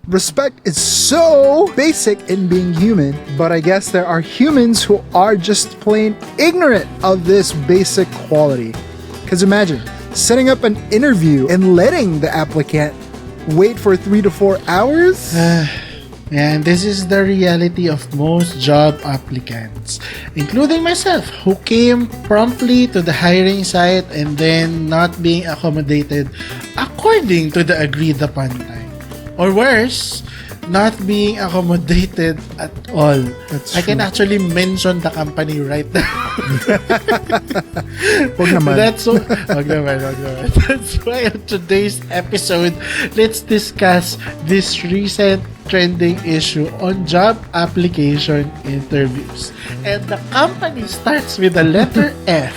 Respect is so basic in being human, but I guess there are humans who are just plain ignorant of this basic quality. Because imagine setting up an interview and letting the applicant wait for 3 to 4 hours. And this is the reality of most job applicants, including myself, who came promptly to the hiring site and then not being accommodated according to the agreed upon time. Or worse, not being accommodated at all. That's I can true. actually mention the company right now. Wag naman. Wag naman. That's why on today's episode, let's discuss this recent trending issue on job application interviews. And the company starts with the letter F.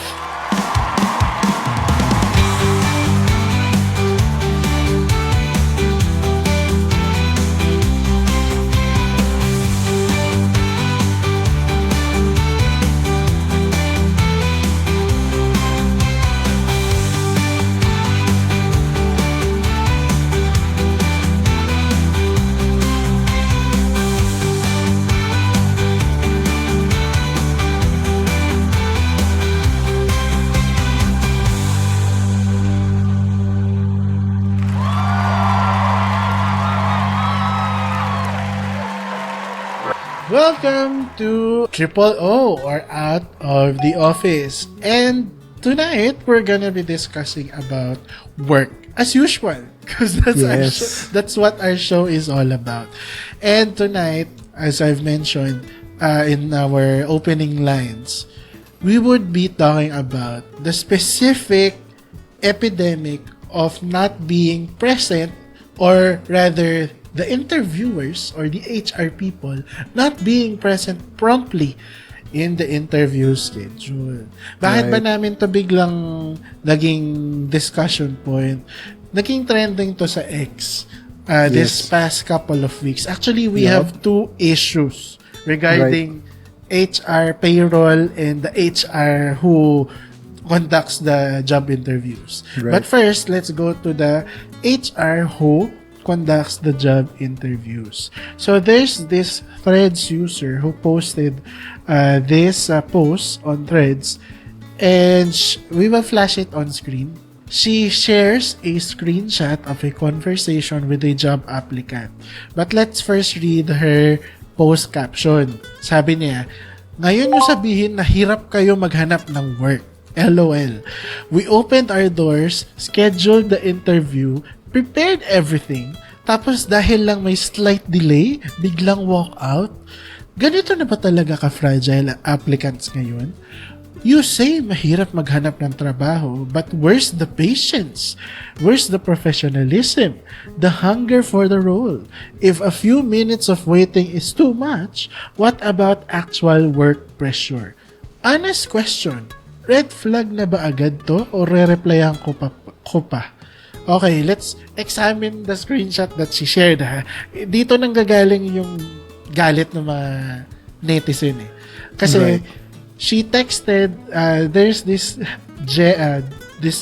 Welcome to Triple O, or Out of the Office. And tonight, we're gonna be discussing about work as usual. Because that's what our show is all about. And tonight, as I've mentioned in our opening lines, we would be talking about the specific epidemic of not being present, or rather, the interviewers or the HR people not being present promptly in the interview schedule. Bakit ba namin to biglang naging discussion point? Naging trending to sa X this past couple of weeks. Actually, we have two issues regarding HR payroll and the HR who conducts the job interviews. But first, let's go to the HR who conducts the job interviews. So there's this Threads user who posted this post on Threads, and we will flash it on screen. She shares a screenshot of a conversation with a job applicant. But let's first read her post caption. Sabi niya, "Ngayon nyo sabihin na hirap kayo maghanap ng work. LOL. We opened our doors, scheduled the interview, prepared everything, tapos dahil lang may slight delay, biglang walk out. Ganito na ba talaga ka-fragile ang applicants ngayon? You say mahirap maghanap ng trabaho, but where's the patience? Where's the professionalism? The hunger for the role? If a few minutes of waiting is too much, what about actual work pressure? Honest question, red flag na ba agad to o re-replyan ko pa? Okay, let's examine the screenshot that she shared, ha. Dito nang gagaling yung galit ng mga netizen, eh. Kasi she texted, there's this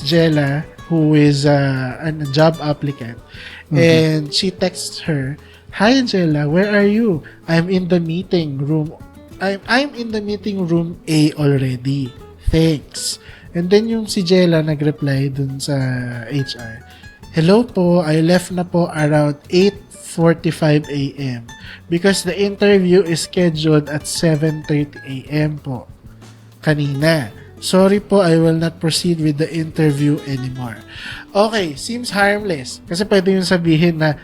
Jella who is a job applicant, and she texts her, "Hi Jella, where are you? I'm in the meeting room. I'm in the meeting room A already. Thanks." And then yung si Jella nag-reply dun sa HR, "Hello po, I left na po around 8:45 a.m. because the interview is scheduled at 7:30 a.m. po kanina. Sorry po, I will not proceed with the interview anymore." Okay, seems harmless. Kasi pwede yung sabihin na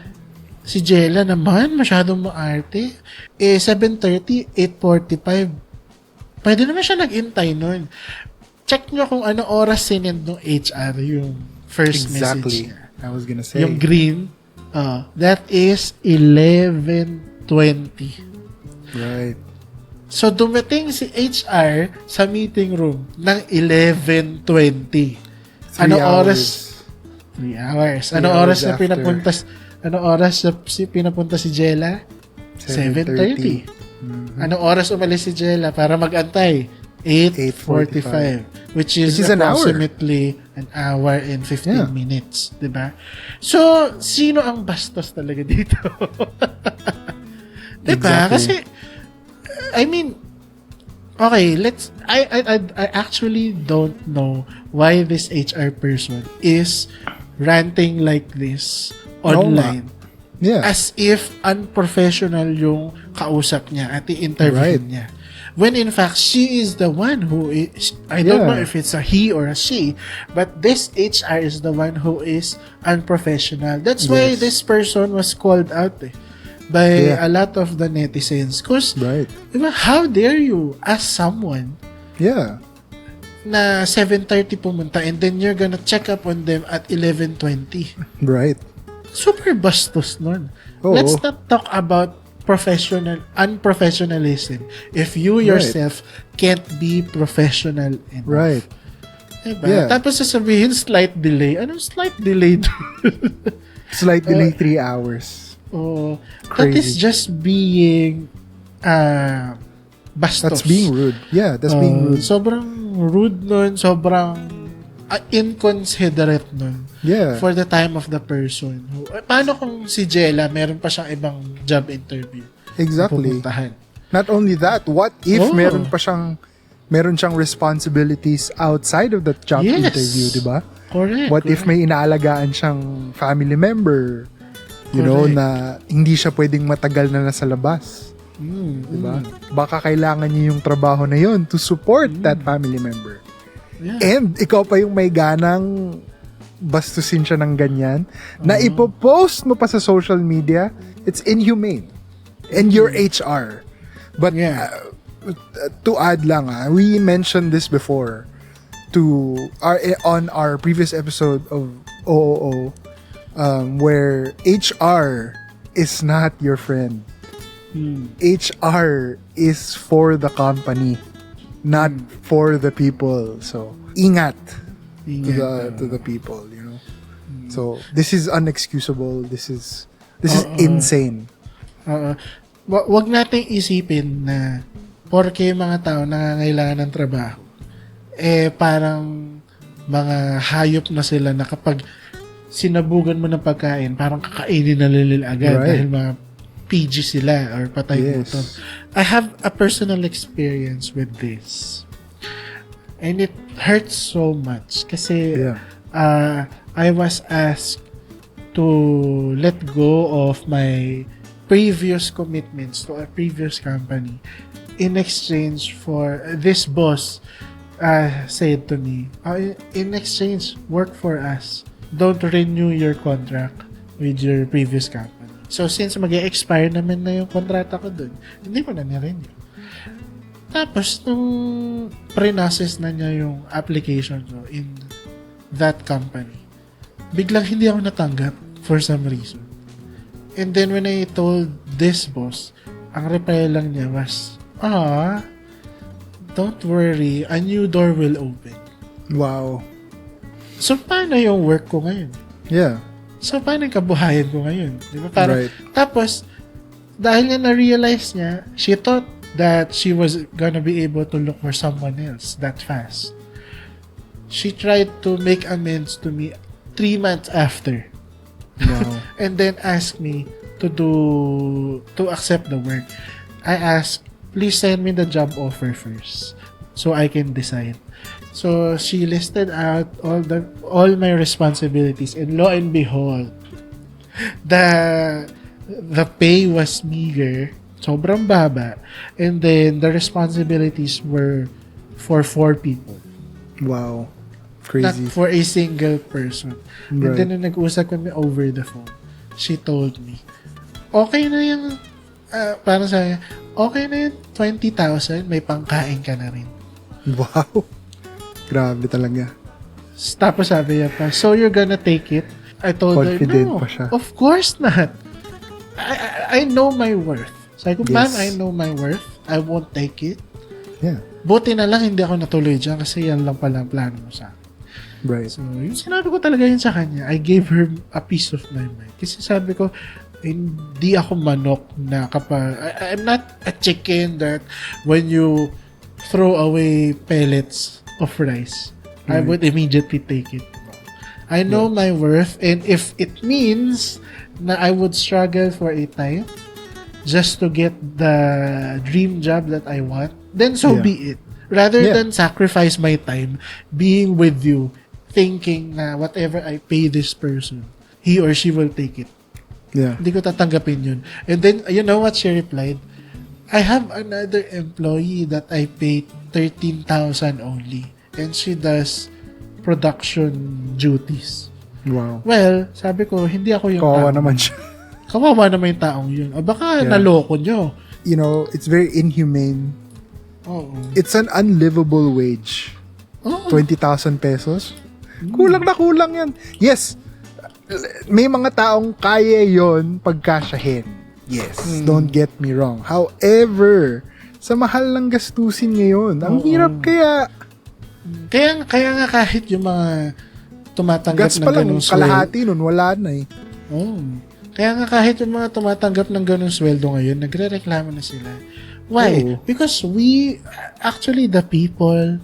si Jella naman, masyadong maarte. 7:30, 8:45. Pwede naman siya nag-intay nun. Check nyo kung ano oras sinend ng HR yung first message niya. I was gonna say. Yung green, that is 11:20. Right. So, dumating si HR sa meeting room ng 11:20. Ano oras? 3 hours. Ano oras na pinapunta si Jella? 7:30. Ano oras umalis si Jella para mag-antay? 8:45. Which is an hour. approximately an hour and 15 minutes, 'di ba? So, sino ang bastos talaga dito? 'Di ba? Exactly. Kasi I mean, okay, I actually don't know why this HR person is ranting like this online. Yeah. As if unprofessional yung kausap niya at i-interview niya. When in fact, she is the one who is, I don't know if it's a he or a she, but this HR is the one who is unprofessional. That's why this person was called out by a lot of the netizens. Because, diba, how dare you ask someone na 7:30 pumunta and then you're gonna check up on them at 11:20. Right. Super bastos nun. Let's not talk about unprofessionalism if you yourself can't be professional enough. Right. Diba? Yeah. Tapos sasabihin, slight delay. Anong slight delay? Slight delay 3 hours. Oh, that is just being bastos. That's being rude. Yeah, that's being rude. Sobrang rude nun, sobrang inconsiderate nun. Yeah. For the time of the person. Paano kung si Jella, meron pa siyang ibang job interview? Exactly. Not only that, what if meron siyang responsibilities outside of that job interview, di ba? Correct. What if may inaalagaan siyang family member, you know, na hindi siya pwedeng matagal na nasa labas? Di ba? Baka kailangan niya yung trabaho na yon to support that family member. Yeah. And ikaw pa yung may ganang bastusin siya ng ganyan na ipopost mo pa sa social media. It's inhumane. And you're HR. But to add lang, we mentioned this before on our previous episode of OOO, where HR is not your friend. HR is for the company, not for the people. So ingat to the people, you know. So this is unexcusable. This is insane. Wag nating isipin na porke mga tao nangangailangan ng trabaho, parang mga hayop na sila na kapag sinabugan mo ng pagkain, parang kakainin na nila agad dahil mga PG sila or patay gutom. I have a personal experience with this. And it hurts so much kasi I was asked to let go of my previous commitments to a previous company in exchange for this boss said to me, in exchange, work for us. Don't renew your contract with your previous company. So since mag-expire naman na yung kontrata ko dun, hindi ko na ni-renew. Tapos, nung pre-process na niya yung application ko in that company, biglang hindi ako natanggap for some reason. And then when I told this boss, ang reply lang niya was, don't worry, a new door will open. Wow. So, paano yung work ko ngayon? Yeah. So, paano yung kabuhayan ko ngayon? Di ba? Parang, tapos, dahil niya na-realize niya, she thought that she was gonna be able to look for someone else that fast. She tried to make amends to me 3 months after. Wow. And then asked me to accept the work. I asked, please send me the job offer first so I can decide. So she listed out all my responsibilities, and lo and behold, the pay was meager, sobrang baba, and then the responsibilities were for 4 people. Wow. Crazy. Not for a single person. And then nung nag-usap kami over the phone, she told me, okay na yung parang sabi, okay na yung 20,000, may pangkain ka na rin. Wow. Grabe talaga. Tapos sabi niya pa, so you're gonna take it? I told Confident her, no, pa siya. of course not. I know my worth. Sabi ko, ma'am, I know my worth. I won't take it. Yeah. Buti na lang hindi ako natuloy dyan kasi yan lang pala ang plano mo sa akin. Right. So, yung sinabi ko talaga yun sa kanya, I gave her a piece of my mind. Kasi sabi ko, hindi ako manok na kapag, I'm not a chicken that when you throw away pellets of rice, I would immediately take it. I know my worth, and if it means na I would struggle for a time just to get the dream job that I want, then so be it. Rather than sacrifice my time being with you, thinking na whatever I pay this person, he or she will take it. Yeah. Hindi ko tatanggapin yun. And then, you know what she replied? I have another employee that I pay 13,000 only. And she does production duties. Wow. Well, sabi ko, hindi ako yung Kawawa tao. naman siya. Kawawa naman yung taong yun. O baka naloko nyo. You know, it's very inhumane. Oo. It's an unlivable wage. 20,000 pesos. Kulang na kulang yan. Yes, may mga taong kaya yon pagkasyahin. Yes, don't get me wrong. However, sa mahal ng gastusin ngayon, ang hirap kaya. Kaya nga kahit yung mga tumatanggap Gas ng pa lang, ganung kalahati nun, wala na eh. Kaya nga kahit yung mga tumatanggap ng ganung sweldo ngayon, nagre-reklamo na sila. Why? Because actually the people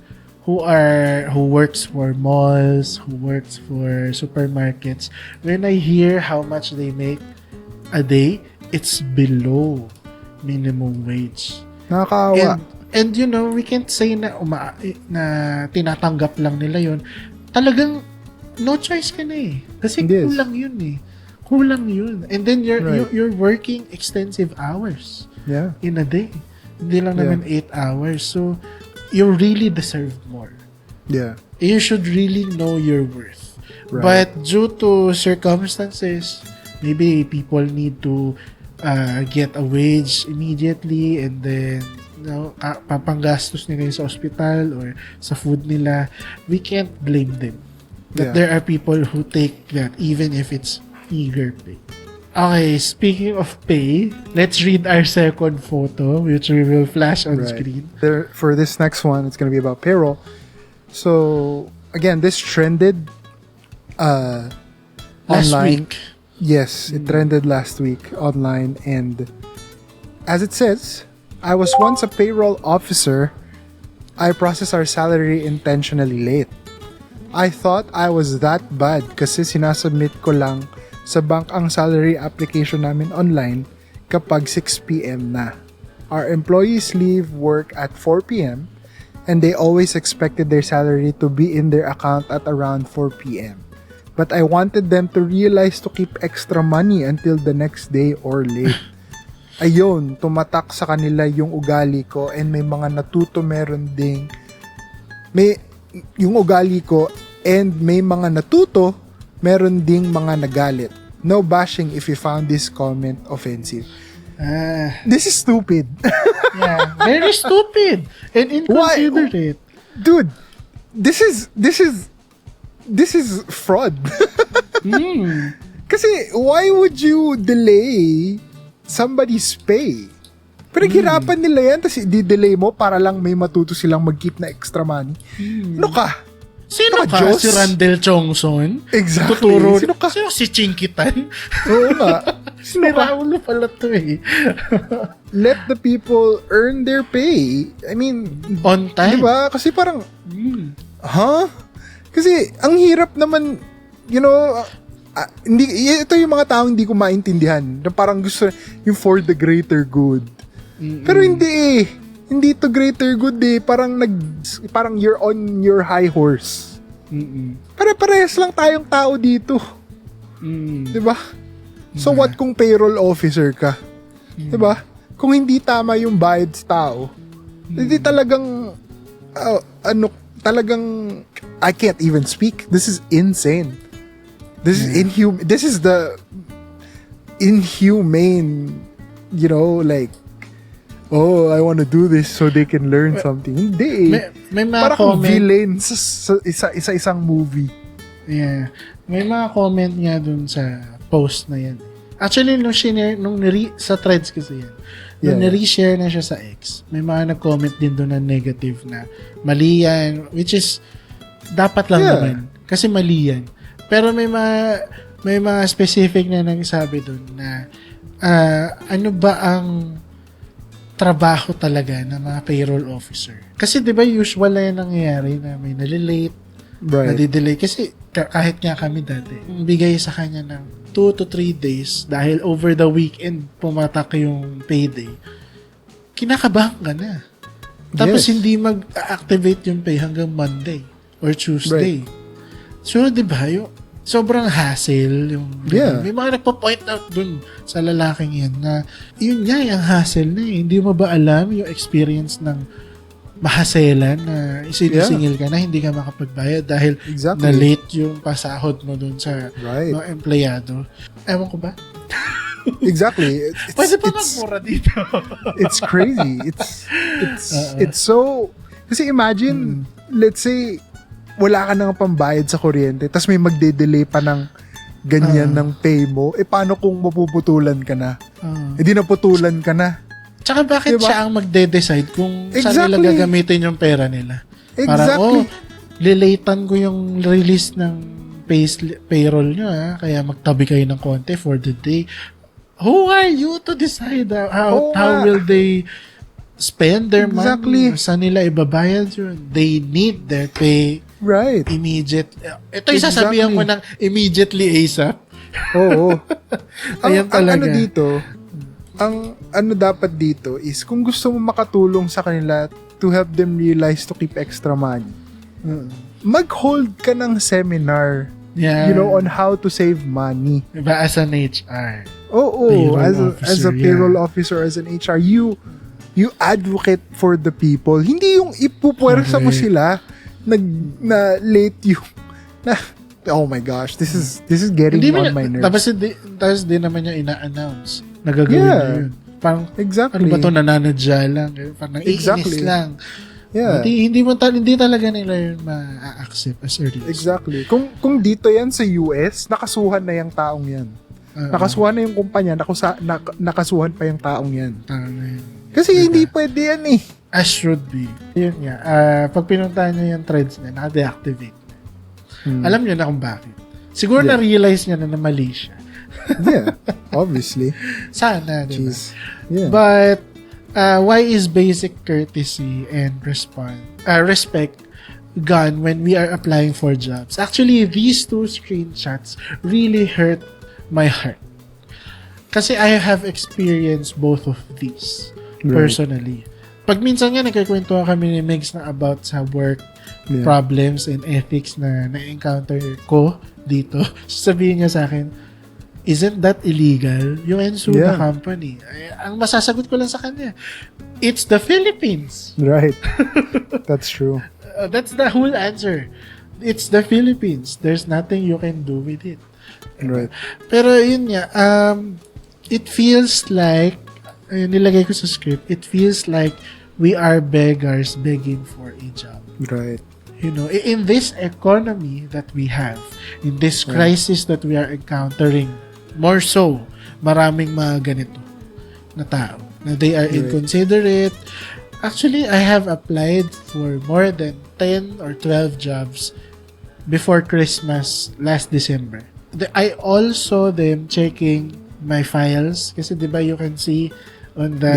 who works for malls, who works for supermarkets, when I hear how much they make a day, it's below minimum wage. Nakakaawa. And you know, we can't say na tinatanggap lang nila yon. Talagang no choice ka na eh. Kasi kulang yun eh. Kulang yun. And then you're working extensive hours in a day. Hindi lang naman 8 hours. So, you really deserve more. Yeah. You should really know your worth. Right. But due to circumstances, maybe people need to get a wage immediately, and then papanggastos nila sa hospital or sa food nila. We can't blame them. That there are people who take that even if it's eager pay. Okay, speaking of pay, let's read our second photo, which we will flash on screen. For this next one, it's going to be about payroll. So, again, this trended last online. week. Yes, it trended last week online, and as it says, I was once a payroll officer. I processed our salary intentionally late. I thought I was that bad kasi sinasubmit ko lang sa bank ang salary application namin online kapag 6 p.m. na. Our employees leave work at 4 p.m. and they always expected their salary to be in their account at around 4 p.m. But I wanted them to realize to keep extra money until the next day or late. Ayun, tumatak sa kanila yung ugali ko, and may mga natuto meron ding yung ugali ko, and may mga natuto meron ding mga nagalit. No bashing if you found this comment offensive. This is stupid. Yeah, very stupid and inconsiderate. Dude, this is fraud. Kasi why would you delay somebody's pay? Pinaghirapan nila yan, tapos i-delay mo para lang may matuto silang mag-keep na extra money. Ano ka? Sino ka? Diyos? Si Randall Chongson? Exactly. Tuturo. Sino ka? Sino si Chinkitan? Oo nga. Si Raulo pala to eh. Let the people earn their pay. I mean, on time. diba? Kasi parang, Kasi ang hirap naman, you know, ito yung mga taong hindi ko maintindihan. Na parang gusto yung for the greater good. Pero hindi eh. Hindi to greater good eh. Parang you're on your high horse. Pare-parehas lang tayong tao dito. Diba? So what kung payroll officer ka? Diba? Kung hindi tama yung bayad sa tao, hindi talagang talagang I can't even speak. This is insane. This is inhumane. This is the inhumane, you know, like, oh, I want to do this so they can learn something. Hindi. May mga parang villain sa isang movie. Yeah. May mga comment nga dun sa post na yan. Actually, sa threads kasi yan. Nung nare-share na siya sa X, may mga nag-comment din doon na negative na mali yan, which is dapat lang naman. Kasi mali yan. Pero may mga specific na nagsabi doon na ano ba ang trabaho talaga ng mga payroll officer. Kasi 'di ba usual na 'yan nangyayari na may nalilate, Right. Nadidelay. Kasi kahit nga kami dati, bigay sa kanya ng 2 to 3 days dahil over the weekend pumatak yung payday. Kinakabahan ka na. Tapos hindi mag-activate yung pay hanggang Monday or Tuesday. Right. So, di ba, yung sobrang hassle. May mga nagpo-point out dun sa lalaking yan na yun nga, yung hassle na eh. Hindi mo ba alam yung experience ng mahaselan na isinisingil ka na hindi ka makapagbayad dahil na-late yung pasahod mo dun sa mga empleyado. Ewan ko ba? Exactly. Pwede pa magmura dito. It's crazy. It's so... Kasi imagine, let's say, wala ka nang pambayad sa kuryente, tapos may magde-delay pa ng ganyan ng pay mo, paano kung mapuputulan ka na? Hindi naputulan ka na. Tsaka bakit siya ang magde-decide kung saan nila gagamitin yung pera nila? Parang, lilatean ko yung release ng payroll nyo, kaya magtabi kayo ng konti for the day. Who are you to decide how will they spend their money? Saan nila ibabayad yun? They need their pay immediate. Ito yung sasabihan mo ng immediately ASAP. Oo. Ayan talaga. Ang ano dapat dito is kung gusto mo makatulong sa kanila to help them realize to keep extra money, mag-hold ka ng seminar on how to save money. Diba, as an HR? Oo. As a payroll officer, as an HR, you advocate for the people. Hindi yung ipupuwersa mo sila na late yung oh my gosh, this is getting on my nerves. Tapos di naman niya ina-announce na gagawin niya yun. Parang, ano ba ito, nananadya lang. Parang iinis lang. Yeah. Hindi talaga nila yun ma-accept as a risk. Exactly. Kung dito yan sa US, nakasuhan na yung taong yan. Nakasuhan na yung kumpanya, nakasuhan pa yung taong yan. Kasi hindi pwede yan eh. As should be. Yun nga. Pag pinuntahan nyo yung threads niya, naka-deactivate. Alam nyo na kung bakit. Siguro na-realize niya na mali siya. Yeah, obviously. Sana, diba? Yeah. But, why is basic courtesy and respect gone when we are applying for jobs? Actually, these 2 screenshots really hurt my heart. Kasi I have experienced both of these personally. Pag minsan nga nagkikwento kami ni Megs na about sa work problems and ethics na na-encounter ko dito, sabihin niya sa akin, isn't that illegal? You can sue the company. Ang masasagot ko lang sa kanya, it's the Philippines. Right. That's true. That's the whole answer. It's the Philippines. There's nothing you can do with it. Right. Pero yun nga, it feels like, nilagay ko sa script, it feels like we are beggars begging for a job. Right. You know, in this economy that we have, in this crisis that we are encountering, more so, maraming mga ganito na tao, na they are inconsiderate. Actually, I have applied for more than 10 or 12 jobs before Christmas last December. I also them checking my files kasi 'di ba you can see on the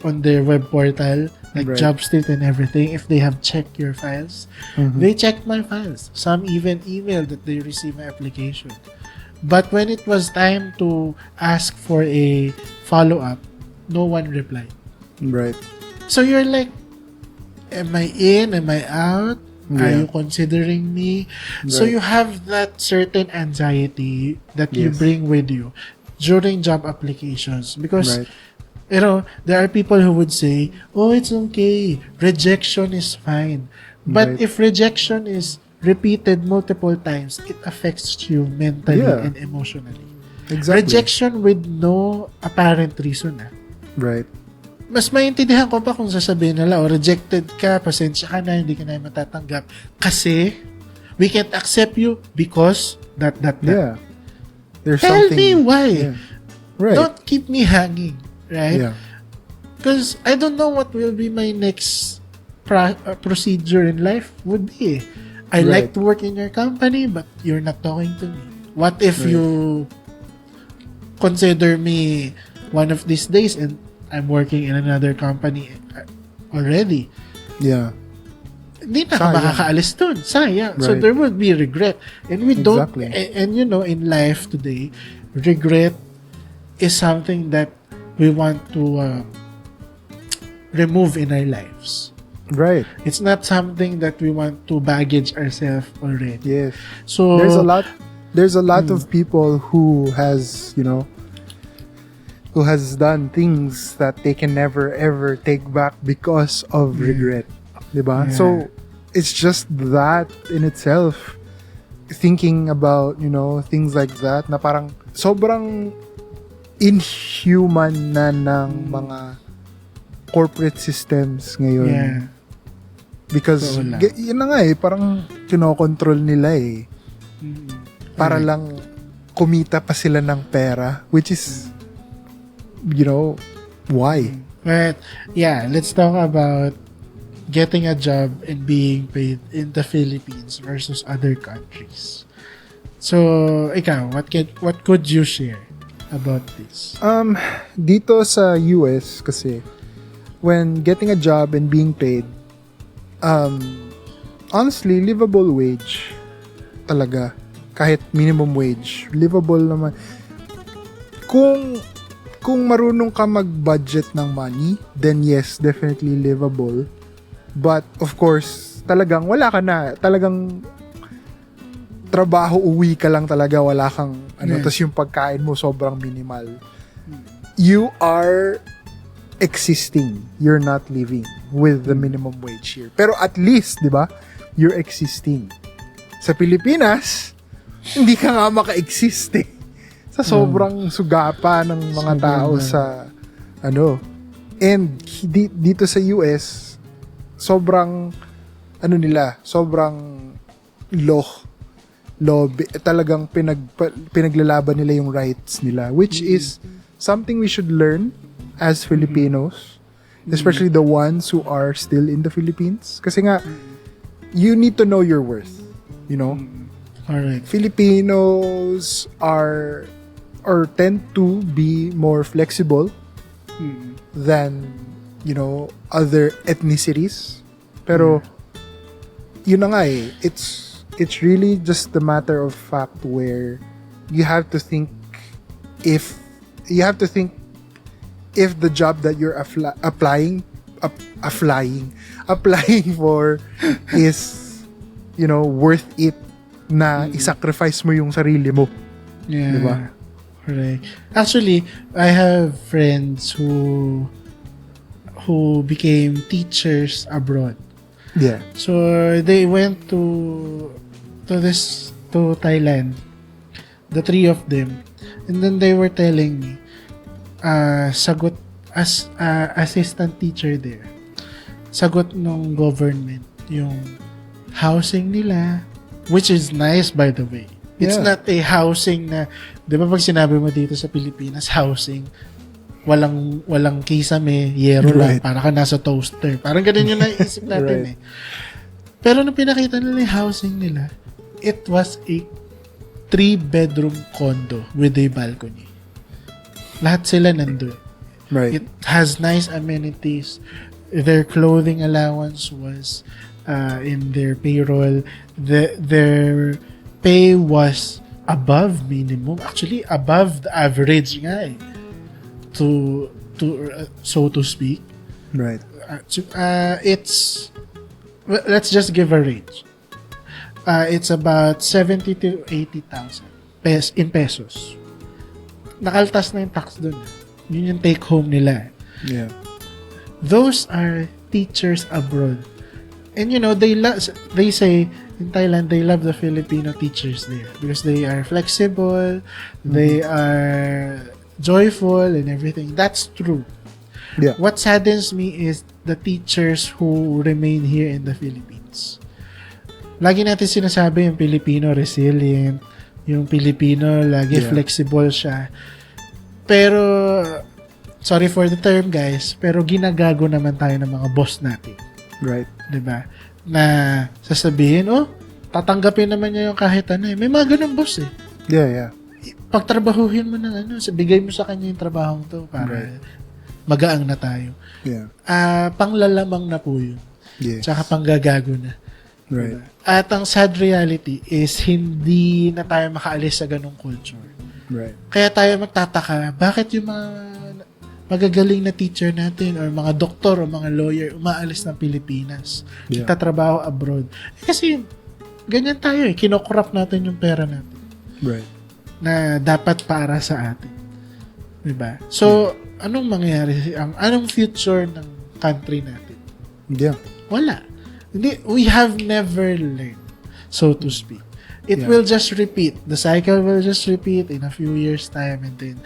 on their web portal like job state and everything if they have checked your files. They checked my files. Some even emailed that they received my application. But when it was time to ask for a follow-up, no one replied. Right. So you're like, am I in? Am I out? Are you considering me? Right. So you have that certain anxiety that you bring with you during job applications because you know, there are people who would say, oh, it's okay. Rejection is fine. But if rejection is repeated multiple times, it affects you mentally and emotionally. Exactly. Rejection with no apparent reason. Right. Mas maintindihan ko pa kung sasabihin nila, rejected ka, pasensya ka na, hindi ka na matatanggap. Kasi, we can't accept you because that. Yeah. There's Tell something. me why. Yeah. Right. Don't keep me hanging. Right? Yeah. Because I don't know what will be my next procedure in life would be. I like to work in your company, but you're not talking to me. What if you consider me one of these days and I'm working in another company already? Yeah. hindi na ka makakaalis dun. Sayang. So, Right. there would be regret. And we don't, Exactly. and you know, in life today, regret is something that we want to remove in our lives. Right. It's not something that we want to baggage ourselves already. Yes. So, There's a lot of people who has, who has done things that they can never ever take back because of regret. Diba? Yeah. So, it's just that in itself. Thinking about, things like that na parang sobrang inhuman na ng mga corporate systems ngayon. yeah. Because, Totoo lang. yun na nga parang kinokontrol nila para lang kumita pa sila ng pera, which is, why? But, yeah, let's talk about getting a job and being paid in the Philippines versus other countries. So, ikaw, what could you share about this? Dito sa US kasi, when getting a job and being paid, honestly, livable wage talaga. Kahit minimum wage, livable naman. Kung marunong ka mag-budget ng money, then yes, definitely livable. But of course, talagang wala ka na. Talagang trabaho, uwi ka lang talaga, wala kang tas yung pagkain mo sobrang minimal. You are existing. You're not living with the minimum wage here. Pero at least, di ba, you're existing. Sa Pilipinas, hindi ka nga maka-exist sa sobrang sugapa ng mga tao sa and dito sa US, sobrang sobrang talagang pinaglalaban nila yung rights nila, which is something we should learn as Filipinos, especially the ones who are still in the Philippines. Kasi nga, you need to know your worth, Alright. Filipinos are or tend to be more flexible than other ethnicities. Pero yun na nga it's really just a matter of fact where you have to think if the job that you're applying for is worth it na i-sacrifice mo yung sarili mo. Yeah. Diba? Correct. Actually, I have friends who became teachers abroad. Yeah. So they went to Thailand, the three of them, and then they were telling me, sagot as assistant teacher there, sagot ng government yung housing nila, which is nice by the way. It's not a housing na, di ba pag sinabi mo dito sa Pilipinas, housing, walang kisame, yero lang, para ka nasa toaster. Parang ganun yung naisip natin Pero nung pinakita nila yung housing nila, it was a 3-bedroom condo with a balcony. Lahat sila nandun. Right. It has nice amenities. Their clothing allowance was in their payroll. Their pay was above minimum. Actually, above the average nga so to speak. Right. It's let's just give a range. It's about 70 to 80,000 in pesos. Nakaltas na yung tax dun. Yun yung take home nila. Yeah. Those are teachers abroad. And they say in Thailand they love the Filipino teachers there because they are flexible, they are joyful and everything. That's true. Yeah. What saddens me is the teachers who remain here in the Philippines. Lagi natin sinasabi yung Pilipino resilient, yung Pilipino lagi flexible siya. Pero sorry for the term guys, pero ginagago naman tayo ng mga boss natin. Right. 'Di ba? Na sasabihin, tatanggapin naman niya yung kahit ano. May mga ganun boss eh. Yeah. Pagtrabahuhin mo ng bigay mo sa kanya yung trabahong to para magaang na tayo. Yeah. Panglalamang na po yun. Yes. Tsaka panggagago na. Right. Diba? At ang sad reality is hindi na tayo makaalis sa ganung culture. Right. Kaya tayo magtataka, bakit yung mga magagaling na teacher natin or mga doktor o mga lawyer umaalis ng Pilipinas, nagtatrabaho abroad? Kasi ganyan tayo kinokorrupt natin yung pera natin. Right. Na dapat para sa atin. Diba? So, anong mangyayari? Anong future ng country natin? Yeah. Wala. We have never learned, so to speak. It will just repeat. The cycle will just repeat in a few years' time, and then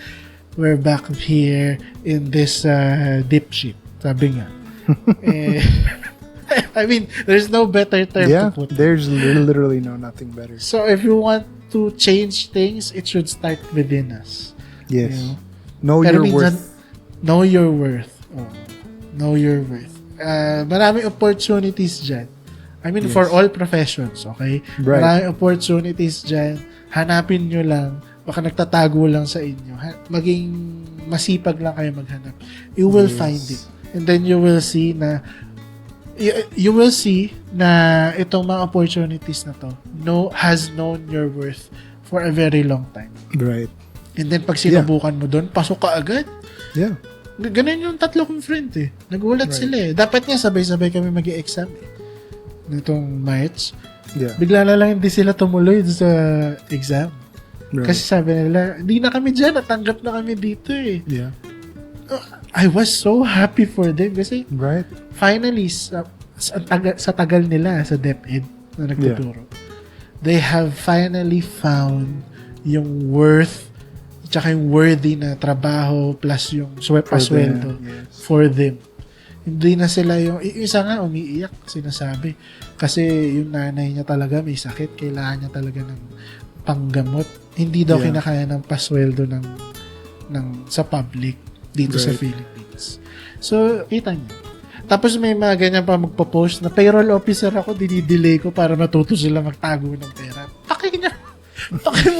we're back here in this deep shit. Sabi nga. I mean, there's no better term to put. There's literally nothing better. So if you want to change things, it should start within us. Yes. You know your worth. Know your worth. Oh, know your worth. Maraming opportunities dyan. I mean, for all professions, okay? Right. Maraming opportunities dyan. Hanapin nyo lang. Baka nagtatago lang sa inyo. Maging masipag lang kayo maghanap. You will find it. And then you will see na itong mga opportunities na to has known your worth for a very long time. Right. And then pag sinubukan mo doon, pasok ka agad. Yeah. Ganun yung tatlo kong friend Nagulat sila Dapat nga sabay-sabay kami mag-i-exam nitong March. Yeah. Bigla na lang hindi sila tumuloy sa exam. Right. Kasi sabi nila, hindi na kami dyan, natanggap na kami dito Yeah. I was so happy for them kasi finally, sa tagal nila sa DepEd na nagtuturo, they have finally found yung worth tsaka yung worthy na trabaho plus yung pasweldo for them. Hindi na sila yung isa nga umiiyak, sinasabi. Kasi yung nanay niya talaga may sakit, kailangan niya talaga ng panggamot. Hindi daw kinakaya ng pasweldo ng sa public dito sa Philippines. So, kita niyo. Tapos may mga ganyan pa magpo-post na payroll officer ako, dinidelay ko para matuto sila magtago ng pera. Pakinggan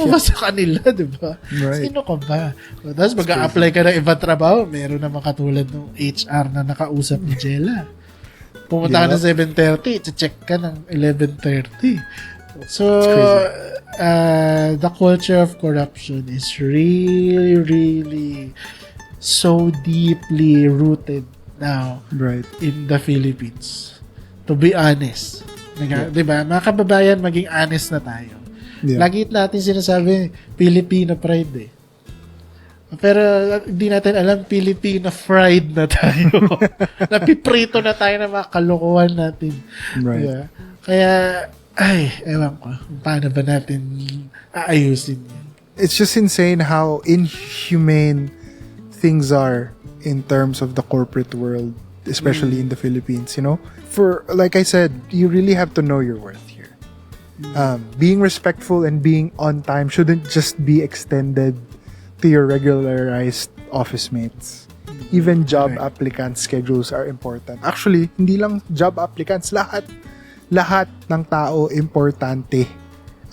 mo ba sa kanila, di ba? Right. Sino ka ba? Tapos mag-a-apply ka ng ibang trabaho, meron naman katulad ng HR na nakausap ni Jella. Pumunta ka ng 7:30, check ka ng 11:30. So, the culture of corruption is really, really so deeply rooted now in the Philippines. To be honest. Diba? Mga kababayan, maging honest na tayo. Lagi natin sinasabi, Filipino pride Pero hindi natin alam, Filipino fried na tayo. Napiprito na tayo ng mga kalokohan natin. Right. Yeah. Kaya, ewan ko, paano ba natin aayusin yan? It's just insane how inhumane things are in terms of the corporate world, especially in the Philippines, For, like I said, you really have to know your worth here. Being respectful and being on time shouldn't just be extended to your regularized office mates. Even job applicant schedules are important. Actually, hindi lang job applicants, lahat ng tao importante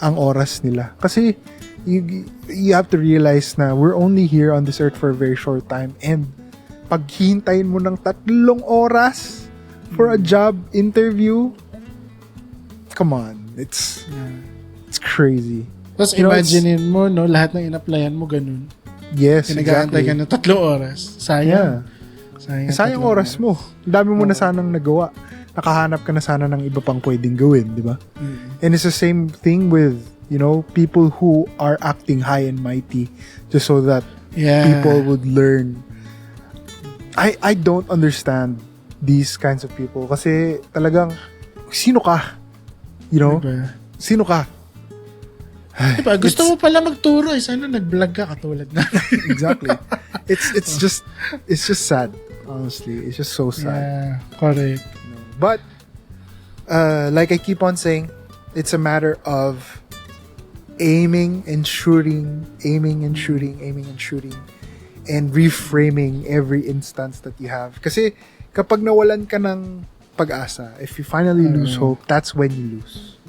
ang oras nila. Kasi you have to realize na we're only here on this earth for a very short time, and paghintayin mo ng 3 oras for a job interview, come on, it's crazy. Tapos imaginein mo, lahat ng in-applyan mo ganun. Yes, Pinag-aantay ka ng 3 oras. Sayang. Sayang oras mo. Ang dami mo na sanang nagawa. Nakahanap ka na sana ng iba pang pwedeng gawin, di ba? And it's the same thing with, people who are acting high and mighty just so that people would learn. I don't understand these kinds of people kasi talagang sino ka? Diba? Sino ka? Diba? Gusto mo pala magturo, sana nag-vlog ka katulad na. Exactly. It's just sad, honestly. It's just so sad. Yeah, correct. But like I keep on saying, it's a matter of aiming and shooting, and reframing every instance that you have. Kasi kapag nawalan ka ng pag-asa, if you finally lose hope, that's when you lose.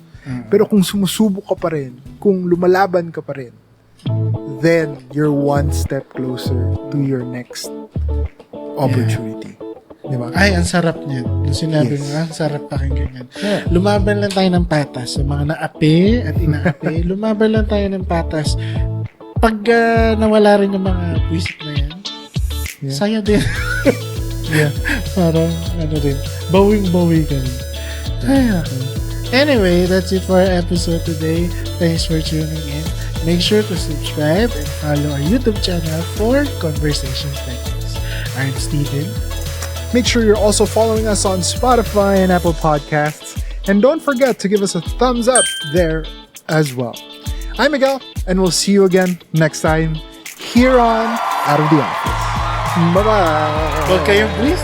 Pero kung sumusubok ka pa rin, kung lumalaban ka pa rin, then you're one step closer to your next opportunity. Di ba? Ay, ang sarap niyan. Yung sinabi Yes. mo, ang sarap pakinggan yan. Yeah. Lumaban lang tayo ng patas sa mga naapi at inaapi. Lumaban lang tayo ng patas. Pag nawala rin yung mga puwisit na yan, Yeah. saya din. Yeah. Parang, rin, bawing-bawi ka rin. Ay, ako. Anyway, that's it for our episode today. Thanks for tuning in. Make sure to subscribe and follow our YouTube channel for conversations like this. I'm Steven. Make sure you're also following us on Spotify and Apple Podcasts. And don't forget to give us a thumbs up there as well. I'm Miguel, and we'll see you again next time here on Out of the Office. Bye-bye! Huwag kayong please.